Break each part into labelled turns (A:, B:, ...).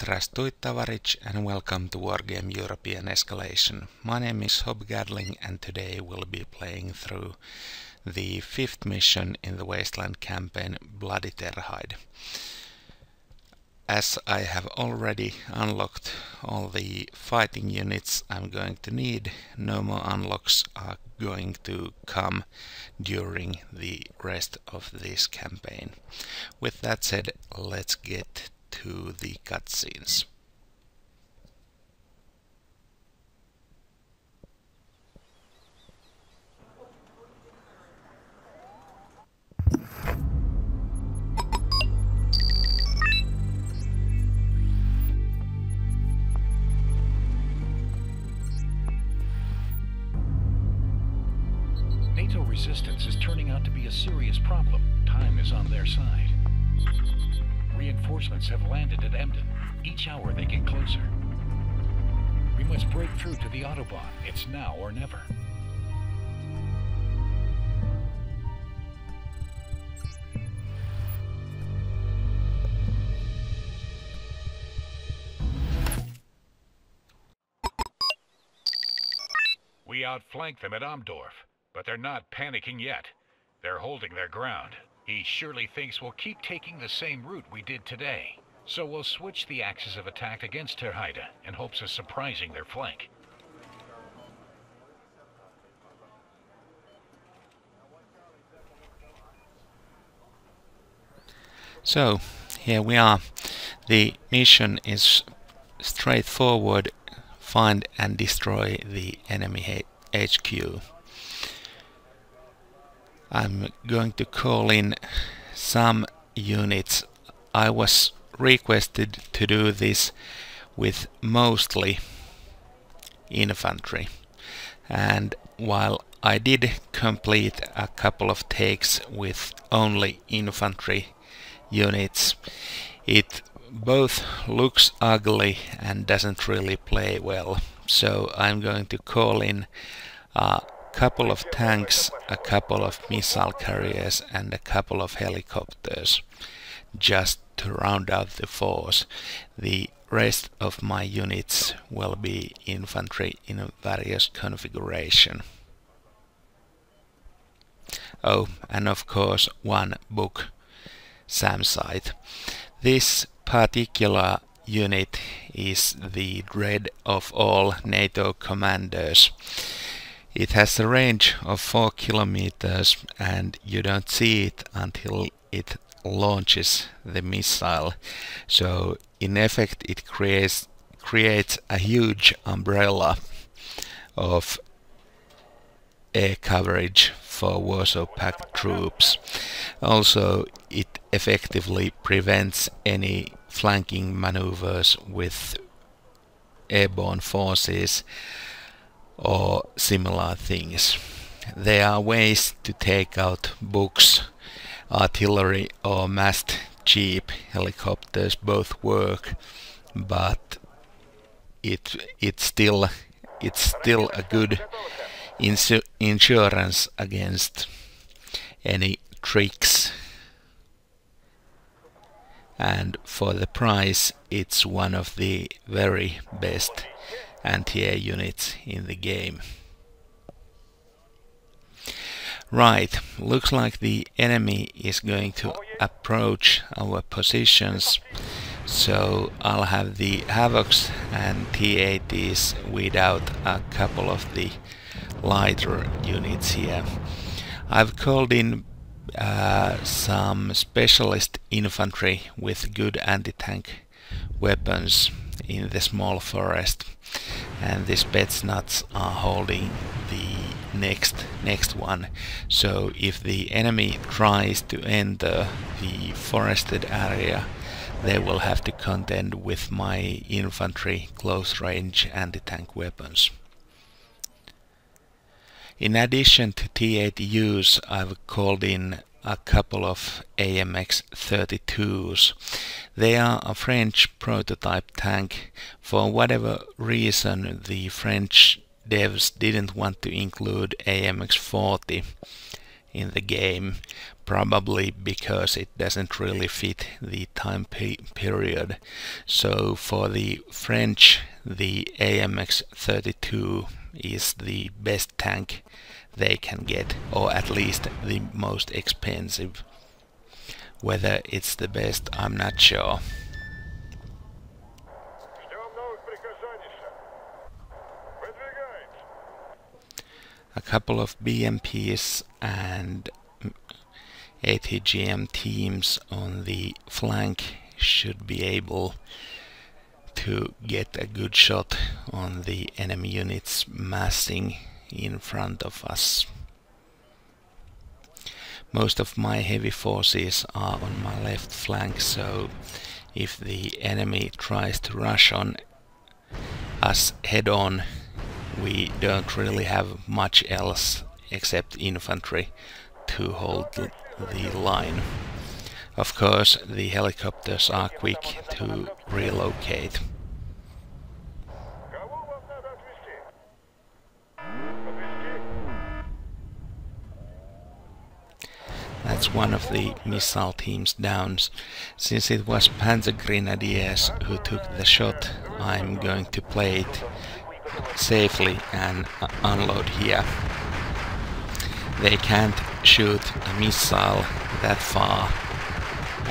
A: Здравствуй, товарищ, and welcome to Wargame European Escalation. My name is Hobgadling, and today we'll be playing through the 5th mission in the Wasteland campaign, Bloody Terheide. As I have already unlocked all the fighting units I'm going to need, no more unlocks are going to come during the rest of this campaign. With that said, let's get to the cutscenes.
B: NATO resistance is turning out to be a serious problem. Time is on their side. Reinforcements have landed at Emden. Each hour they get closer. We must break through to the Autobahn. It's now or never. We outflanked them at Amdorf, but they're not panicking yet. They're holding their ground. He surely thinks we'll keep taking the same route we did today. So we'll switch the axis of attack against Terheide in hopes of surprising their flank.
A: So, here we are. The mission is straightforward. Find and destroy the enemy HQ. I'm going to call in some units. I was requested to do this with mostly infantry, and while I did complete a couple of takes with only infantry units, it both looks ugly and doesn't really play well. So I'm going to call in a couple of tanks, a couple of missile carriers and a couple of helicopters just to round out the force. The rest of my units will be infantry in various configuration. Oh, and of course one book, SAM-site. This particular unit is the dread of all NATO commanders. It has a range of 4 kilometers and you don't see it until it launches the missile. So in effect it creates a huge umbrella of air coverage for Warsaw Pact troops. Also, it effectively prevents any flanking maneuvers with airborne forces or similar things. There are ways to take out books, artillery or massed cheap helicopters both work, but it's still a good insurance against any tricks, and for the price it's one of the very best anti-air units in the game. Right, looks like the enemy is going to approach our positions, so I'll have the Havocs and T-80s weed out a couple of the lighter units here. I've called in some specialist infantry with good anti-tank weapons in the small forest, and the Spetsnaz are holding the next one. So if the enemy tries to enter the forested area, they will have to contend with my infantry close range anti-tank weapons. In addition to T-80Us, I've called in a couple of AMX-32s. They are a French prototype tank. For whatever reason, the French devs didn't want to include AMX-40 in the game, probably because it doesn't really fit the time period. So for the French, the AMX-32 is the best tank they can get, or at least the most expensive. Whether it's the best, I'm not sure. A couple of BMPs and ATGM teams on the flank should be able to get a good shot on the enemy units massing in front of us. Most of my heavy forces are on my left flank, so if the enemy tries to rush on us head on, we don't really have much else except infantry to hold the line. Of course, the helicopters are quick to relocate. That's one of the missile teams down. Since it was Panzer Grenadiers who took the shot, I'm going to play it safely and unload here. They can't shoot a missile that far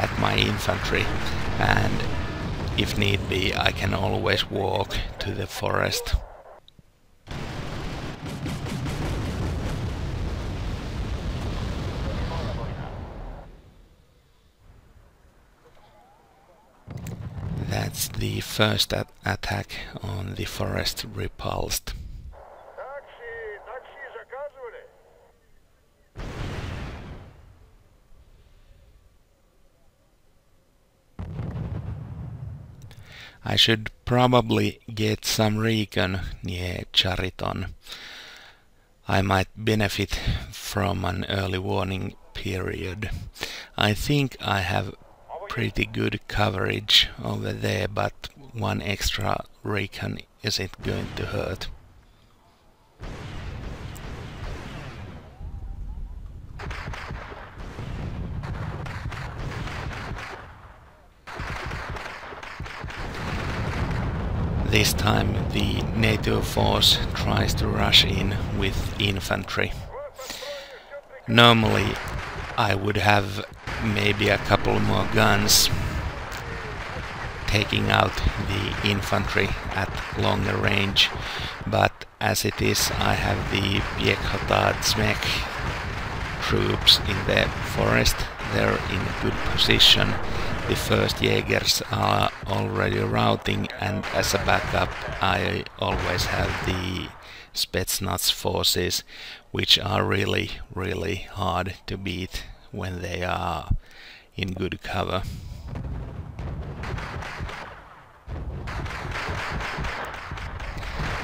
A: at my infantry, and if need be, I can always walk to the forest. That's the first attack on the forest repulsed. I should probably get some recon near Chariton. I might benefit from an early warning period. I think I have pretty good coverage over there, but one extra recon isn't going to hurt. This time the NATO force tries to rush in with infantry. Normally I would have maybe a couple more guns taking out the infantry at longer range, but as it is, I have the Piekhotatsmek troops in the forest. They're in a good position. The first Jägers are already routing, and as a backup I always have the Spetsnaz forces, which are really hard to beat when they are in good cover.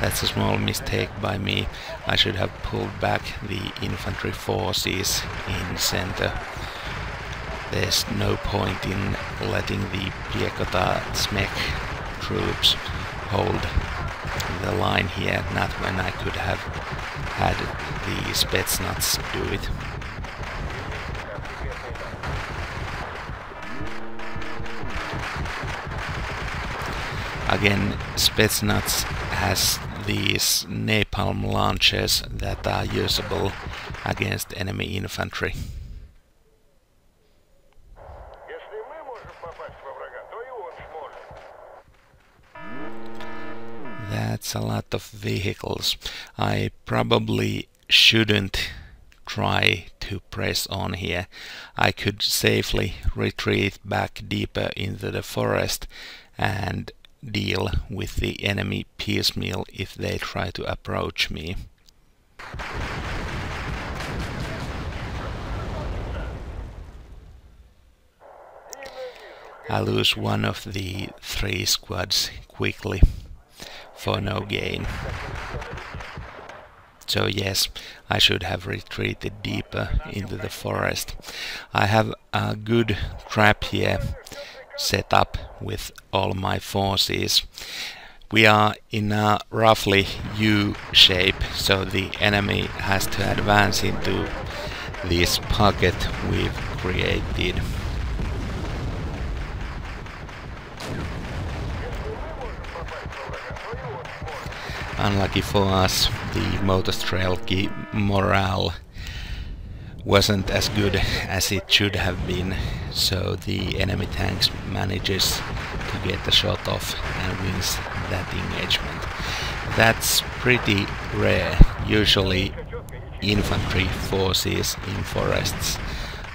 A: That's a small mistake by me. I should have pulled back the infantry forces in center. There's no point in letting the Piekhotatsmek troops hold the line here, not when I could have had the Spetsnaz do it. Again, Spetsnaz has these napalm launchers that are usable against enemy infantry. That's a lot of vehicles. I probably shouldn't try to press on here. I could safely retreat back deeper into the forest and deal with the enemy piecemeal if they try to approach me. I lose one of the 3 squads quickly for no gain. So yes, I should have retreated deeper into the forest. I have a good trap here set up with all my forces. We are in a roughly U shape, so the enemy has to advance into this pocket we've created. Unlucky for us, the Motostrelki morale wasn't as good as it should have been, so the enemy tanks manages to get a shot off and wins that engagement. That's pretty rare. Usually infantry forces in forests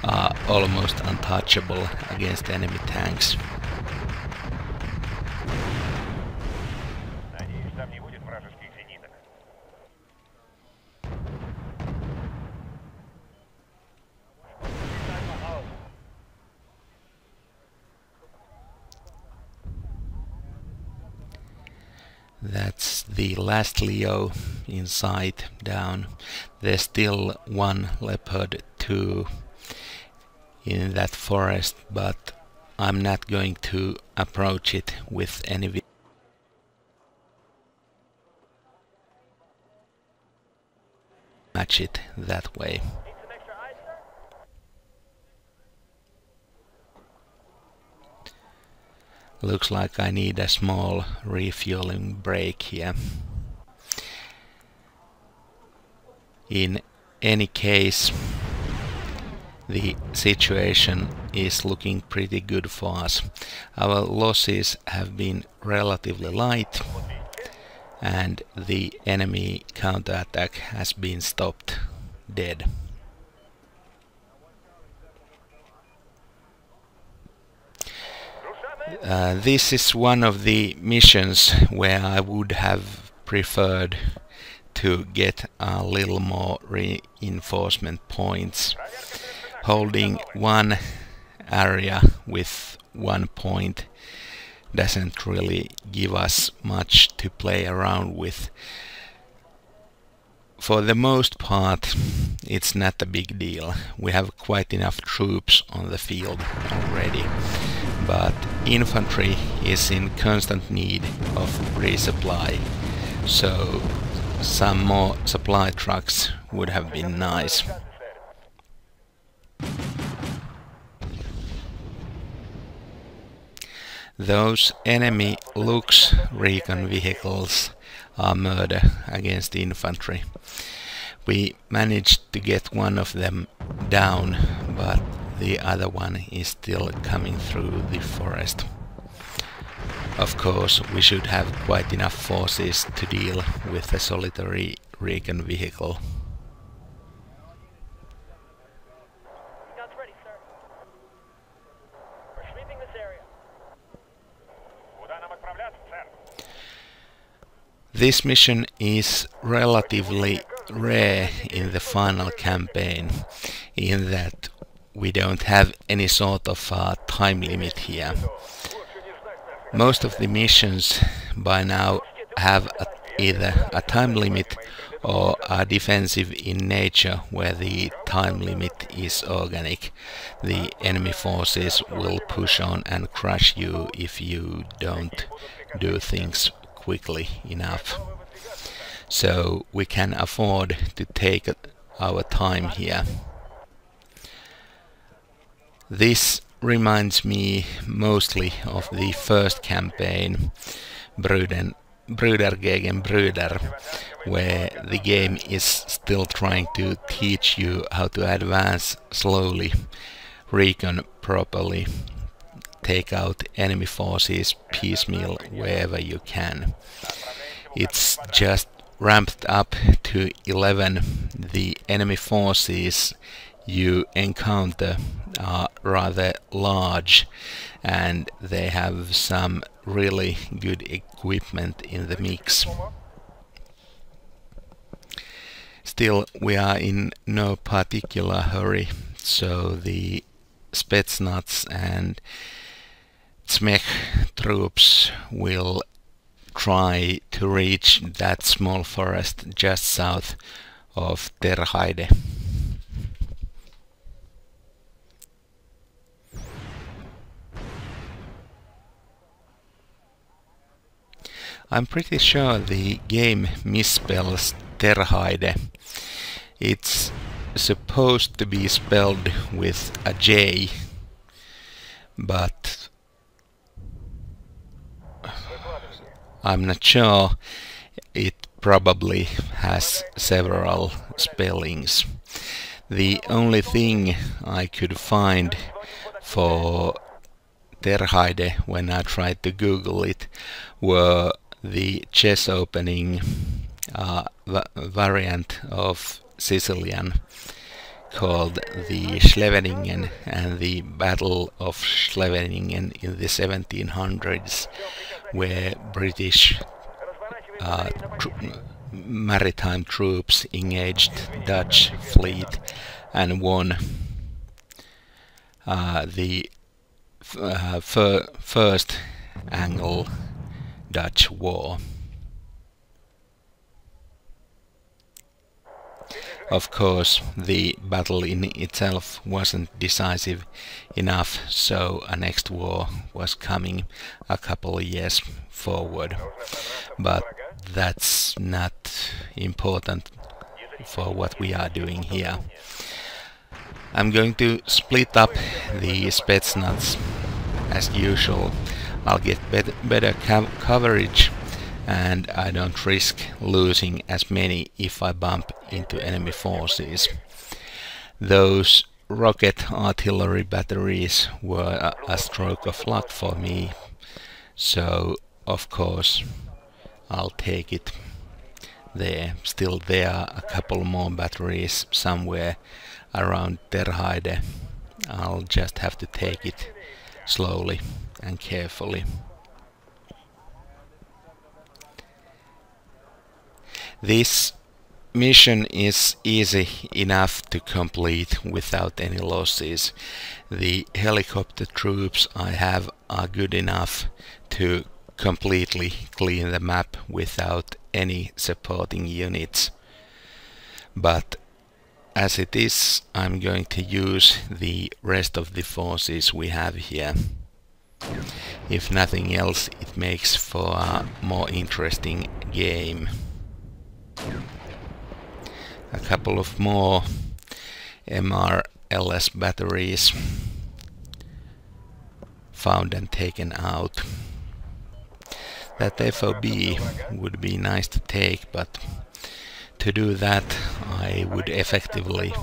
A: are almost untouchable against enemy tanks. That's the last Leo in sight down. There's still one Leopard 2 in that forest, but I'm not going to approach it with any match it that way. Looks like I need a small refueling break here. In any case, the situation is looking pretty good for us. Our losses have been relatively light and the enemy counterattack has been stopped dead. This is one of the missions where I would have preferred to get a little more reinforcement points. Holding one area with 1 point doesn't really give us much to play around with. For the most part, it's not a big deal. We have quite enough troops on the field already. But infantry is in constant need of resupply, so some more supply trucks would have been nice. Those enemy Lux recon vehicles are murder against infantry. We managed to get one of them down, but the other one is still coming through the forest. Of course, we should have quite enough forces to deal with a solitary recon vehicle.
C: Guns ready, sir. We're sweeping this area.
A: This mission is relatively rare in the final campaign, in that we don't have any sort of time limit here. Most of the missions by now have either a time limit or are defensive in nature, where the time limit is organic. The enemy forces will push on and crush you if you don't do things quickly enough. So we can afford to take our time here. This reminds me mostly of the first campaign, Brüder gegen Brüder, where the game is still trying to teach you how to advance slowly, recon properly, take out enemy forces piecemeal wherever you can. It's just ramped up to 11. The enemy forces you encounter are rather large, and they have some really good equipment in the mix. Still, we are in no particular hurry, so the Spetsnaz and Zmech troops will try to reach that small forest just south of Terheide. I'm pretty sure the game misspells Terheide. It's supposed to be spelled with a J, but I'm not sure. It probably has several spellings. The only thing I could find for Terheide when I tried to Google it were the chess opening variant of Sicilian called the Scheveningen and the Battle of Scheveningen in the 1700s, where British maritime troops engaged Dutch fleet and won the First Anglo-Dutch War. Of course, the battle in itself wasn't decisive enough, so a next war was coming a couple of years forward. But that's not important for what we are doing here. I'm going to split up the Spetsnaz as usual. I'll get better coverage, and I don't risk losing as many if I bump into enemy forces. Those rocket artillery batteries were a stroke of luck for me, so of course I'll take it there. Still, there are a couple more batteries somewhere around Terheide. I'll just have to take it slowly and carefully. This mission is easy enough to complete without any losses. The helicopter troops I have are good enough to completely clean the map without any supporting units. But as it is, I'm going to use the rest of the forces we have here. If nothing else, it makes for a more interesting game. A couple of more MRLS batteries found and taken out. That FOB would be nice to take, but to do that I would effectively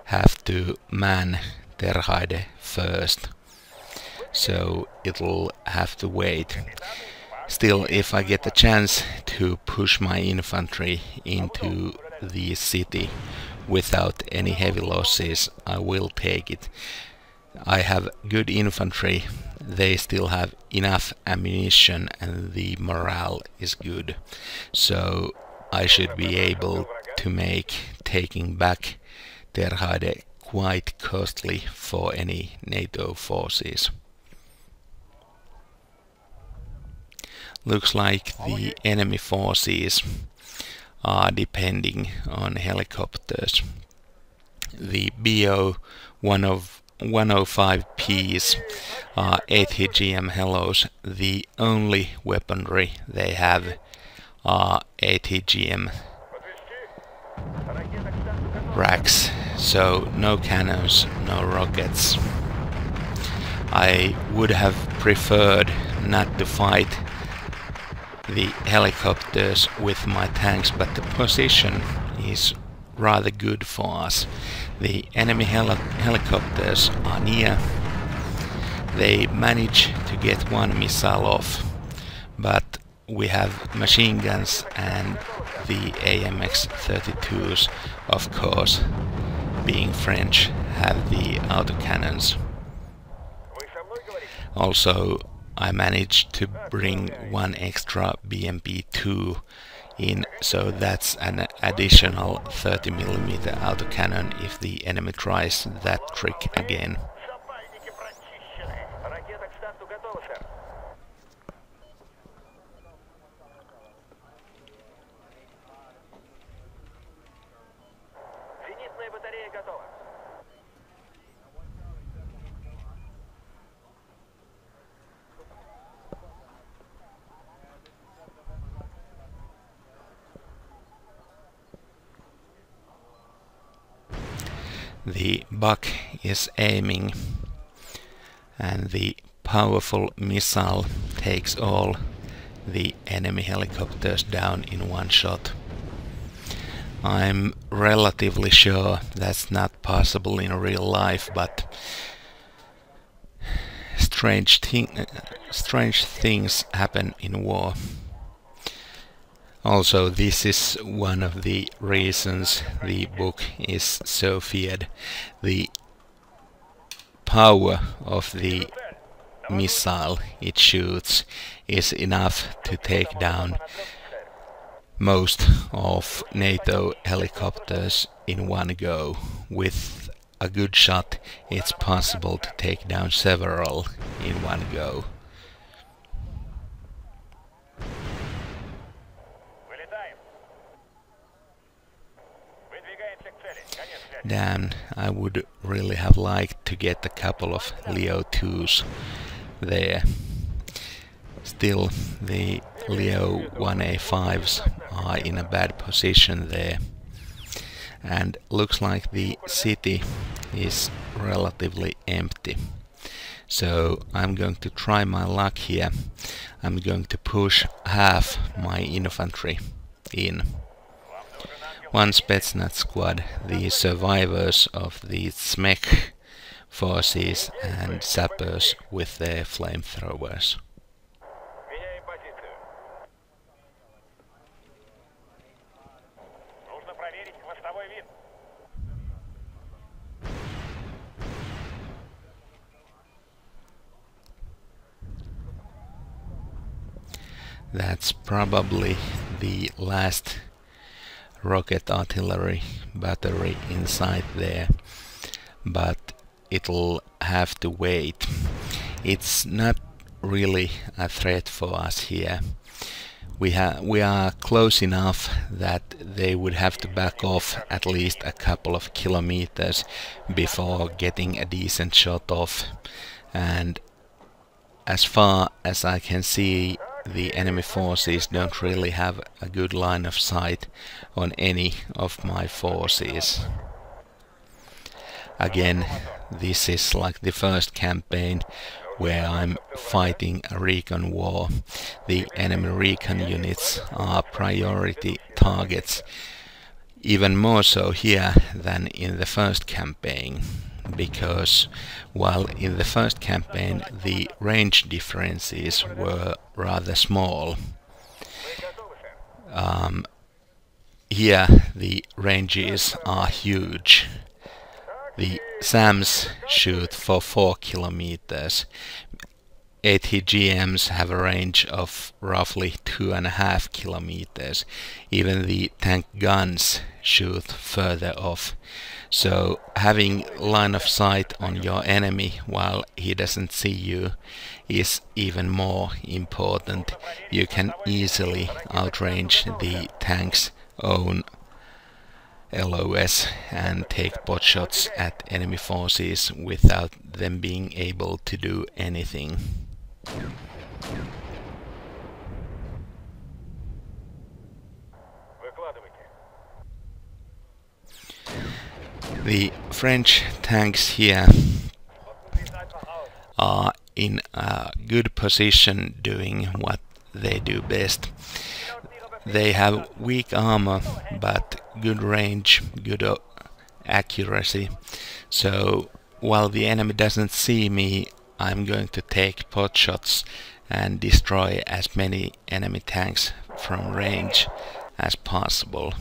A: have to man Terheide first, so it'll have to wait. Still, if I get the chance to push my infantry into the city without any heavy losses, I will take it. I have good infantry, they still have enough ammunition, and the morale is good, so I should be able to make taking back Terheide quite costly for any NATO forces. Looks like the enemy forces are depending on helicopters. The BO 105Ps are ATGM Hellos. The only weaponry they have are ATGM racks, so no cannons, no rockets. I would have preferred not to fight the helicopters with my tanks, but the position is rather good for us. The enemy helicopters are near. They manage to get one missile off, but we have machine guns and the AMX-32s, of course, being French, have the autocannons. Also, I managed to bring one extra BMP-2 in, so that's an additional 30mm autocannon if the enemy tries that trick again. the buck is aiming and the powerful missile takes all the enemy helicopters down in one shot. I'm relatively sure that's not possible in real life, but strange things happen in war. Also, this is one of the reasons the book is so feared. The power of the missile it shoots is enough to take down most of NATO helicopters in one go. With a good shot, it's possible to take down several in one go. Damn, I would really have liked to get a couple of Leo 2s there. Still, the Leo 1A5s are in a bad position there. And looks like the city is relatively empty. So I'm going to try my luck here. I'm going to push half my infantry in. One Spetsnaz squad, the survivors of the SMEC forces and sappers with their flamethrowers. That's probably the last rocket artillery battery inside there, but it'll have to wait. It's not really a threat for us here. We are close enough that they would have to back off at least a couple of kilometers before getting a decent shot off, and as far as I can see, the enemy forces don't really have a good line of sight on any of my forces. Again, this is like the first campaign where I'm fighting a recon war. The enemy recon units are priority targets, even more so here than in the first campaign, because while in the first campaign the range differences were rather small, here the ranges are huge. The SAMs shoot for 4 kilometers. ATGMs have a range of roughly 2.5 kilometers. Even the tank guns shoot further off. So having line of sight on your enemy while he doesn't see you is even more important. You can easily outrange the tank's own LOS and take pot shots at enemy forces without them being able to do anything. The French tanks here are in a good position doing what they do best. They have weak armor but good range, good accuracy. So while the enemy doesn't see me, I'm going to take pot shots and destroy as many enemy tanks from range as possible.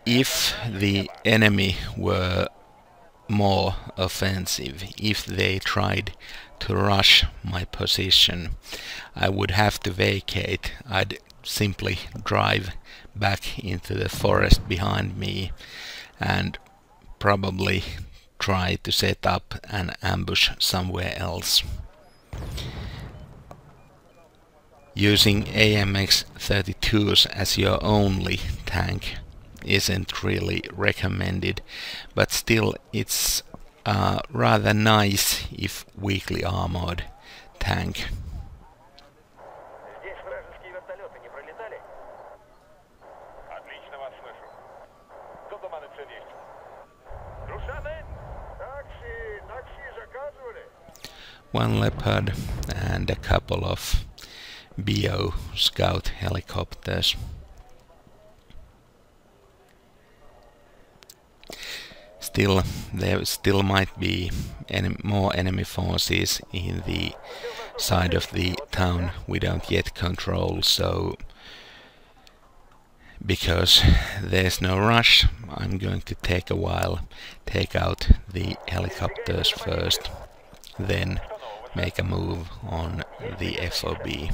A: If the enemy were more offensive, if they tried to rush my position, I would have to vacate. I'd simply drive back into the forest behind me and probably try to set up an ambush somewhere else. Using AMX-32s as your only tank isn't really recommended, but still it's a rather nice if weakly armored tank.
D: Отлично вас слышу. До дома на цели.
A: one Leopard and a couple of BO scout helicopters. Still, there still might be more enemy forces in the side of the town we don't yet control, so because there's no rush, I'm going to take a while, take out the helicopters first, then make a move on the FOB.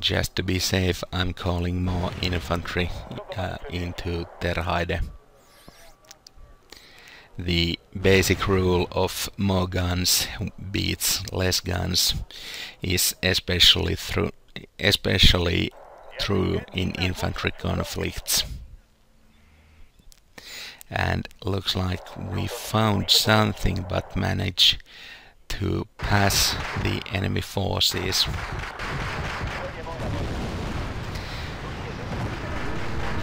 A: Just to be safe, I'm calling more infantry into Terheide. The basic rule of more guns beats less guns is especially true in infantry conflicts. And looks like we found something, but managed to pass the enemy forces.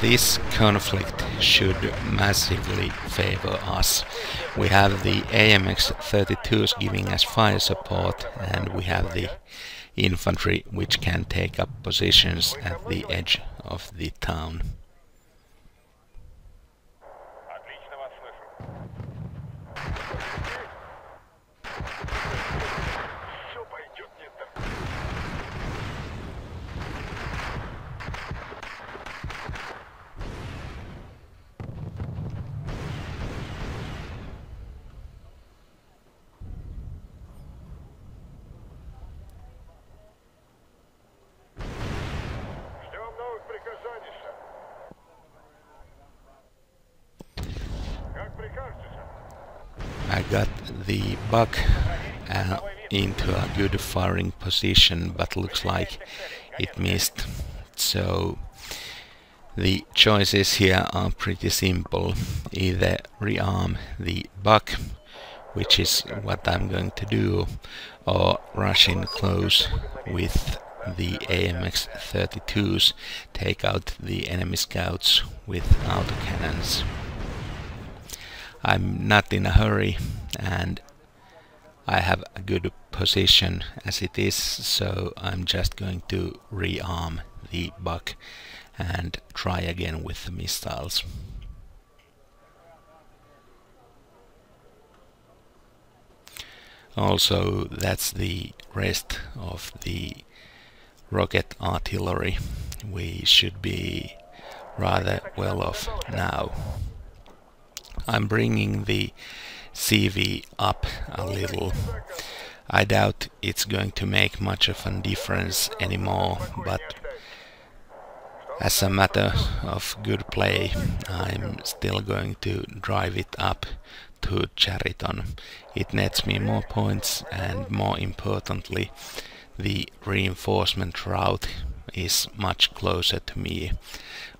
A: This conflict should massively favor us. We have the AMX-32s giving us fire support, and we have the infantry which can take up positions at the edge of the town. I got the buck into a good firing position, but looks like it missed. So the choices here are pretty simple. Either rearm the buck, which is what I'm going to do, or rush in close with the AMX-32s, take out the enemy scouts with autocannons. I'm not in a hurry, and I have a good position as it is, so I'm just going to rearm the buck and try again with the missiles. Also, that's the rest of the rocket artillery. We should be rather well off now. I'm bringing the CV up a little. I doubt it's going to make much of a difference anymore, but as a matter of good play, I'm still going to drive it up to Chariton. It nets me more points, and more importantly, the reinforcement route is much closer to me,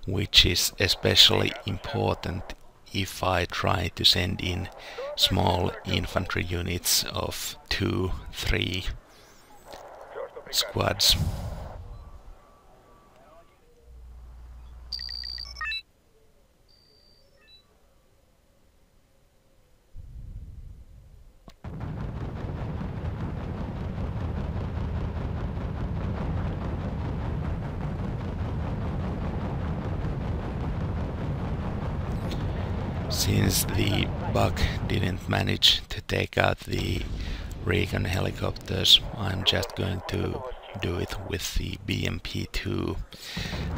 A: which is especially important if I try to send in small infantry units of 2-3 squads. Since the buck didn't manage to take out the recon helicopters, I'm just going to do it with the BMP-2.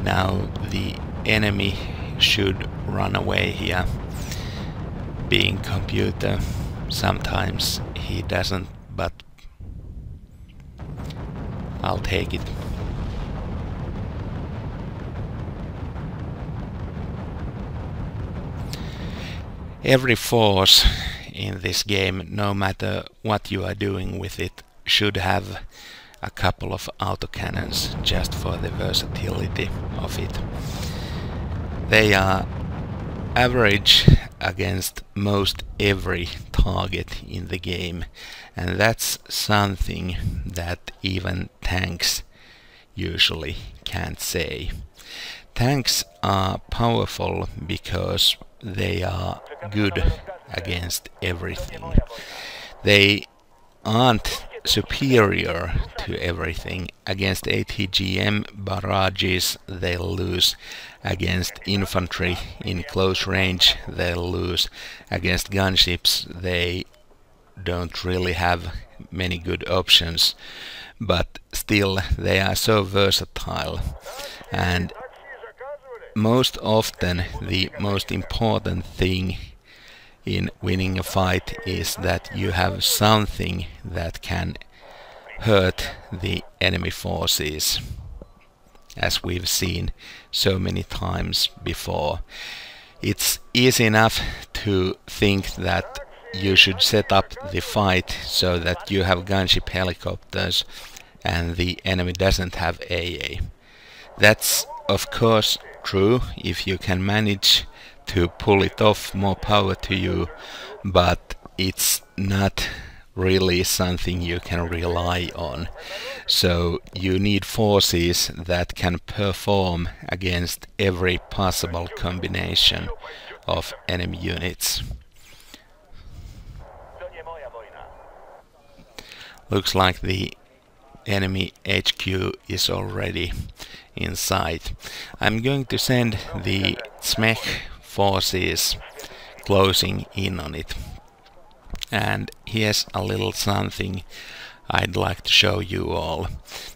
A: Now the enemy should run away here. Being computer, sometimes he doesn't, but I'll take it. Every force in this game, no matter what you are doing with it, should have a couple of autocannons just for the versatility of it. They are average against most every target in the game, and that's something that even tanks usually can't say. Tanks are powerful because they are good against everything. They aren't superior to everything. Against ATGM barrages they'll lose. Against infantry in close range they'll lose. Against gunships they don't really have many good options, but still they are so versatile, and most often the most important thing in winning a fight is that you have something that can hurt the enemy forces, as we've seen so many times before. It's easy enough to think that you should set up the fight so that you have gunship helicopters and the enemy doesn't have AA. That's of course true if you can manage to pull it off, more power to you, but it's not really something you can rely on. So you need forces that can perform against every possible combination of enemy units. Looks like the enemy HQ is already in sight. I'm going to send the SMEC forces closing in on it. And here's a little something I'd like to show you all.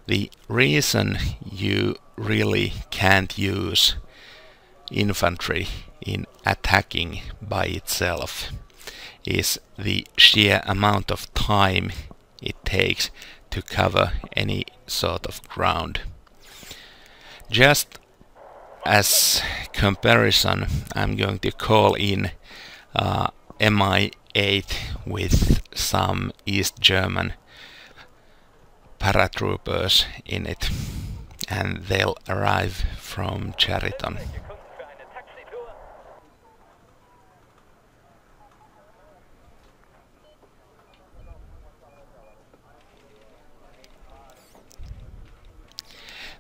A: The reason you really can't use infantry in attacking by itself is the sheer amount of time it takes to cover any sort of ground. Just as comparison, I'm going to call in MI8 with some East German paratroopers in it, and they'll arrive from Chariton.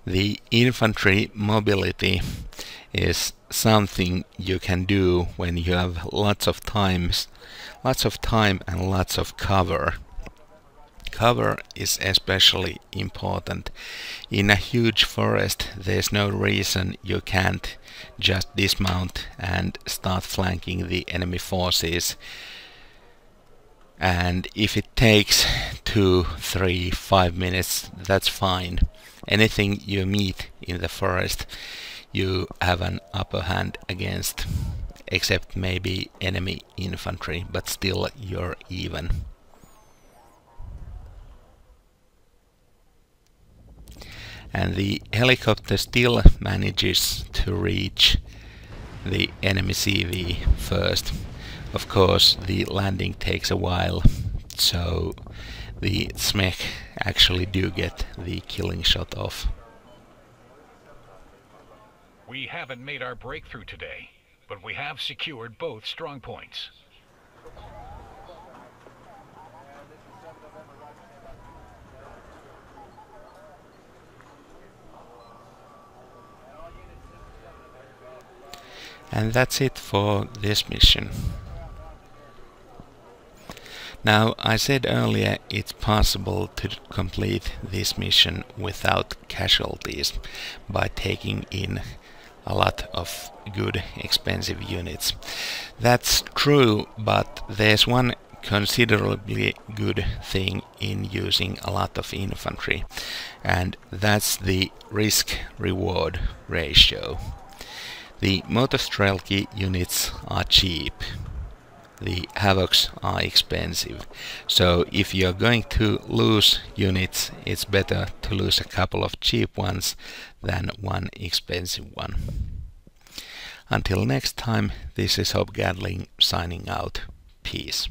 A: The infantry mobility is something you can do when you have lots of time and lots of cover. Cover is especially important. In a huge forest there's no reason you can't just dismount and start flanking the enemy forces. And if it takes 2, 3, 5 minutes, that's fine. Anything you meet in the forest you have an upper hand against, except maybe enemy infantry, but still you're even. And the helicopter still manages to reach the enemy CV first. Of course the landing takes a while, so the SMEC actually do get the killing shot off.
B: We haven't made our breakthrough today, but we have secured both strong points.
A: And that's it for this mission. Now, I said earlier it's possible to complete this mission without casualties by taking in a lot of good expensive units. That's true, but there's one considerably good thing in using a lot of infantry, and that's the risk-reward ratio. The Motostrelki units are cheap. The Havocs are expensive. So if you're going to lose units, it's better to lose a couple of cheap ones than one expensive one. Until next time, this is Hope Gadling signing out. Peace.